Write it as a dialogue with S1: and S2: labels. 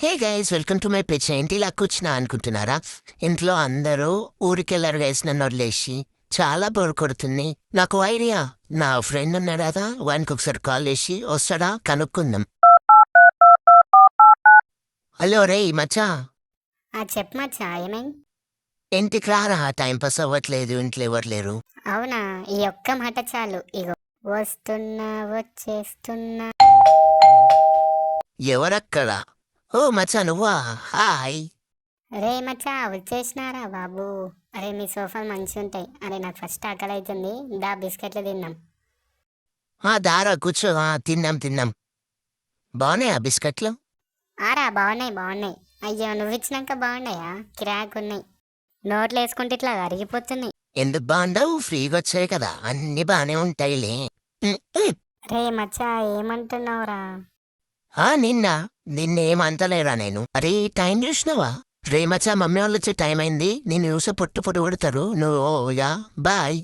S1: Hey guys, welcome to my page. ఏంటి ఇలా కూర్చున్నా అనుకుంటున్నారా? ఇంట్లో అందరూ ఊరికెళ్ళారు గైస్, నన్ను వదిలేసి. చాలా బోర్ కొడుతుంది. నాకు ఐడియా, నా ఫ్రెండ్ ఉన్నాడు కదా, వానికి ఒకసారి కాల్ చేసి వస్తాడా కనుక్కుందాం. హలో రే మచ్చా,
S2: చెప్పు మచ్చా, ఏమైంది?
S1: ఇంటికి రారా, టైం పాస్ అవ్వట్లేదు, ఇంట్లో ఎవరు లేరు.
S2: అవునా, ఈ ఒక్క మాట చాలు. ఇగో వస్తున్నా, వచ్చేస్తున్నా.
S1: ఎవరక్కడా? ఓ మచ్చా, నువ్వా? హాయ్.
S2: రే మచ్చా, వచ్చేసినారా బాబు? అరే మీ సోఫాలు మంచిగా ఉంటాయి. అరే నాకు ఫస్ట్ ఆకలి అవుతుంది, దా బిస్కెట్లు తిన్నాం.
S1: దారా కూర్చో. తిన్నాం తిన్నాం. బాగున్నాయా బిస్కెట్లు?
S2: ఆరా బాగున్నాయి బాగున్నాయి. అయ్యో నువ్వు ఇచ్చినాక బాగున్నాయా? కిరాక్ ఉన్నాయి. నోట్లు వేసుకుంటే ఇట్లా అరిగిపోతున్నాయి.
S1: ఎందుకు బాగుండవు? ఫ్రీగా వచ్చాయి కదా, అన్ని బాగానే ఉంటాయిలే. ఉమ్, ఉమ్.
S2: రే మచ్చా, ఏమంటున్నావురా?
S1: నిన్నేమంతలేరా నేను. అరే టైం చూసినావా? రే మచ్చా, మమ్మీ వాళ్ళు వచ్చే టైం అయింది. నేను చూసే పొట్టు పొట్టు కొడతారు. నువ్వు యా బాయ్.